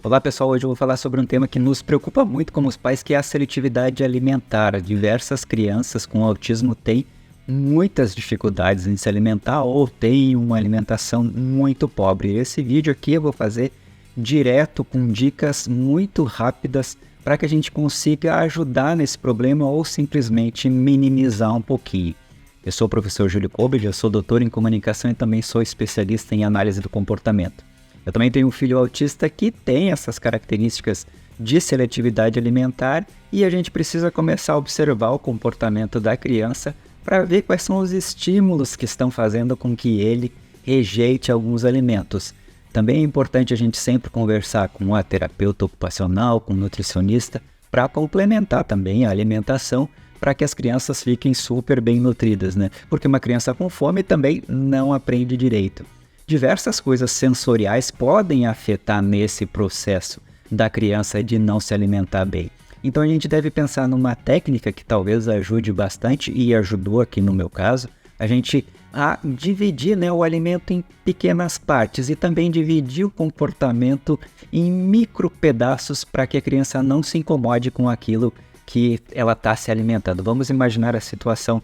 Olá pessoal, hoje eu vou falar sobre um tema que nos preocupa muito como os pais, que é a seletividade alimentar. Diversas crianças com autismo têm muitas dificuldades em se alimentar ou têm uma alimentação muito pobre. Esse vídeo aqui eu vou fazer direto com dicas muito rápidas para que a gente consiga ajudar nesse problema ou simplesmente minimizar um pouquinho. Eu sou o professor Júlio Kobe, eu sou doutor em comunicação e também sou especialista em análise do comportamento. Eu também tenho um filho autista que tem essas características de seletividade alimentar e a gente precisa começar a observar o comportamento da criança para ver quais são os estímulos que estão fazendo com que ele rejeite alguns alimentos. Também é importante a gente sempre conversar com a terapeuta ocupacional, com o nutricionista, para complementar também a alimentação para que as crianças fiquem super bem nutridas, né? Porque uma criança com fome também não aprende direito. Diversas coisas sensoriais podem afetar nesse processo da criança de não se alimentar bem. Então a gente deve pensar numa técnica que talvez ajude bastante, e ajudou aqui no meu caso, a gente a dividir, né, o alimento em pequenas partes e também dividir o comportamento em micro pedaços para que a criança não se incomode com aquilo que ela está se alimentando. Vamos imaginar a situação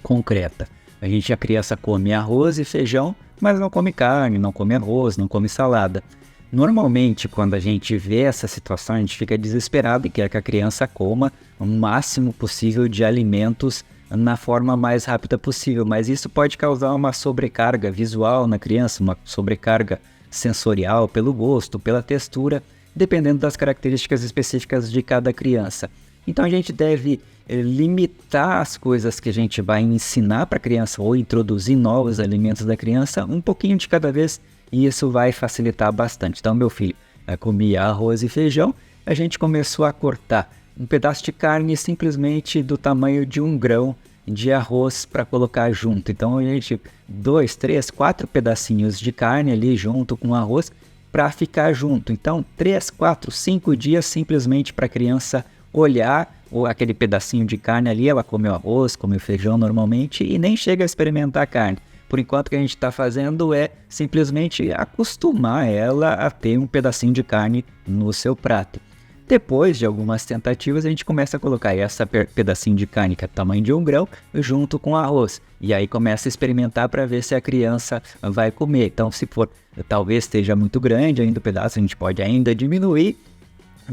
concreta. A criança come arroz e feijão, mas não come carne, não come arroz, não come salada. Normalmente, quando a gente vê essa situação, a gente fica desesperado e quer que a criança coma o máximo possível de alimentos na forma mais rápida possível, mas isso pode causar uma sobrecarga visual na criança, uma sobrecarga sensorial pelo gosto, pela textura, dependendo das características específicas de cada criança. Então a gente deve limitar as coisas que a gente vai ensinar para a criança ou introduzir novos alimentos da criança um pouquinho de cada vez, e isso vai facilitar bastante. Então meu filho comia arroz e feijão, a gente começou a cortar um pedaço de carne simplesmente do tamanho de um grão de arroz para colocar junto. Então a gente 2, 3, 4 pedacinhos de carne ali junto com arroz para ficar junto. Então 3, 4, 5 dias simplesmente para a criança olhar aquele pedacinho de carne ali. Ela come o arroz, come o feijão normalmente e nem chega a experimentar a carne. Por enquanto, o que a gente está fazendo é simplesmente acostumar ela a ter um pedacinho de carne no seu prato. Depois de algumas tentativas, a gente começa a colocar esse pedacinho de carne, que é do tamanho de um grão, junto com arroz. E aí começa a experimentar para ver se a criança vai comer. Então, se for, talvez esteja muito grande ainda o pedaço, a gente pode ainda diminuir.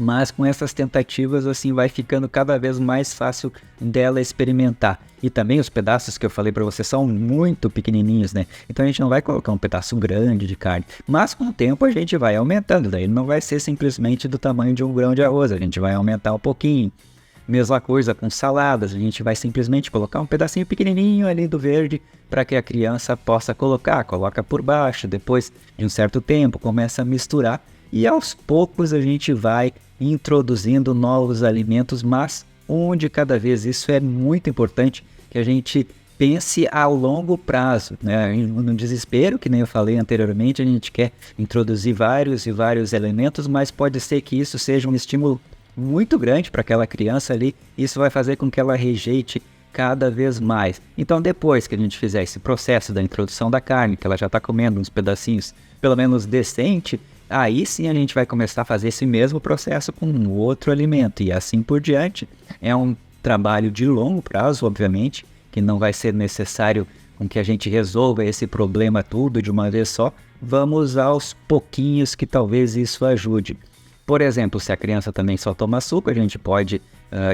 Mas com essas tentativas, assim, vai ficando cada vez mais fácil dela experimentar. E também os pedaços que eu falei para você são muito pequenininhos, né? Então a gente não vai colocar um pedaço grande de carne. Mas com o tempo a gente vai aumentando. Daí não vai ser simplesmente do tamanho de um grão de arroz. A gente vai aumentar um pouquinho. Mesma coisa com saladas. A gente vai simplesmente colocar um pedacinho pequenininho ali do verde para que a criança possa colocar. Coloca por baixo. Depois de um certo tempo começa a misturar. E aos poucos a gente vai introduzindo novos alimentos, mas um de cada vez. Isso é muito importante, que a gente pense ao longo prazo, né? No desespero, que nem eu falei anteriormente, a gente quer introduzir vários e vários elementos, mas pode ser que isso seja um estímulo muito grande para aquela criança ali. Isso vai fazer com que ela rejeite cada vez mais. Então, depois que a gente fizer esse processo da introdução da carne, que ela já está comendo uns pedacinhos pelo menos decente, aí sim a gente vai começar a fazer esse mesmo processo com um outro alimento e assim por diante. É um trabalho de longo prazo, obviamente, que não vai ser necessário com que a gente resolva esse problema tudo de uma vez só. Vamos aos pouquinhos, que talvez isso ajude. Por exemplo, se a criança também só toma suco, a gente pode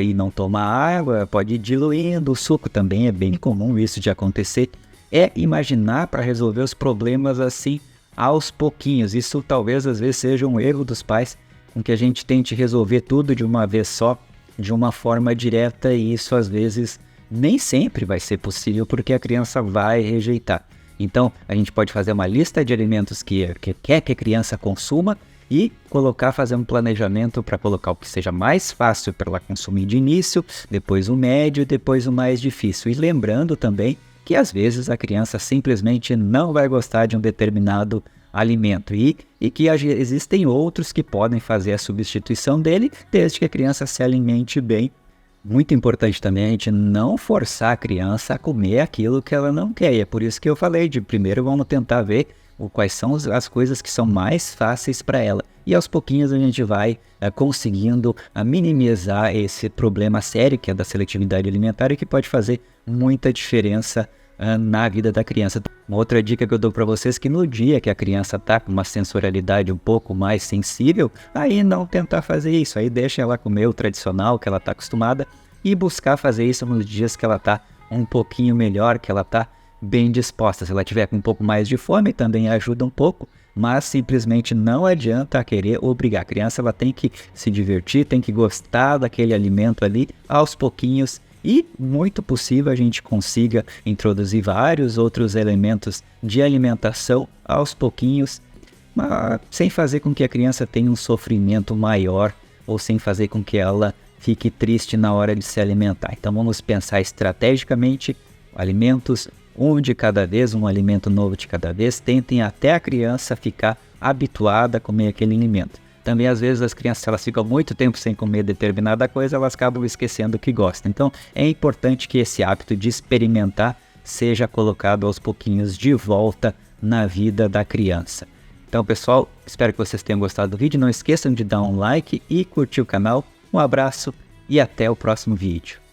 e não tomar água, pode ir diluindo o suco. Também é bem comum isso de acontecer. É imaginar para resolver os problemas assim aos pouquinhos. Isso talvez às vezes seja um erro dos pais, com que a gente tente resolver tudo de uma vez só, de uma forma direta, e isso às vezes nem sempre vai ser possível, porque a criança vai rejeitar. Então a gente pode fazer uma lista de alimentos que quer que a criança consuma e fazer um planejamento para colocar o que seja mais fácil para ela consumir de início, depois o médio e depois o mais difícil. E lembrando também que às vezes a criança simplesmente não vai gostar de um determinado alimento e que existem outros que podem fazer a substituição dele, desde que a criança se alimente bem. Muito importante também a gente não forçar a criança a comer aquilo que ela não quer. E é por isso que eu falei de primeiro vamos tentar ver quais são as coisas que são mais fáceis para ela. E aos pouquinhos a gente vai conseguindo minimizar esse problema sério que é da seletividade alimentar e que pode fazer muita diferença na vida da criança. Uma outra dica que eu dou para vocês é que no dia que a criança está com uma sensorialidade um pouco mais sensível, aí não tentar fazer isso, aí deixa ela comer o tradicional que ela está acostumada e buscar fazer isso nos dias que ela está um pouquinho melhor, que ela está bem disposta. Se ela tiver com um pouco mais de fome, também ajuda um pouco, mas simplesmente não adianta querer obrigar. A criança ela tem que se divertir, tem que gostar daquele alimento ali aos pouquinhos. E muito possível a gente consiga introduzir vários outros elementos de alimentação aos pouquinhos, mas sem fazer com que a criança tenha um sofrimento maior ou sem fazer com que ela fique triste na hora de se alimentar. Então vamos pensar estrategicamente, alimentos um de cada vez, um alimento novo de cada vez, tentem até a criança ficar habituada a comer aquele alimento. Também, às vezes, as crianças elas ficam muito tempo sem comer determinada coisa, elas acabam esquecendo o que gostam. Então, é importante que esse hábito de experimentar seja colocado aos pouquinhos de volta na vida da criança. Então, pessoal, espero que vocês tenham gostado do vídeo. Não esqueçam de dar um like e curtir o canal. Um abraço e até o próximo vídeo.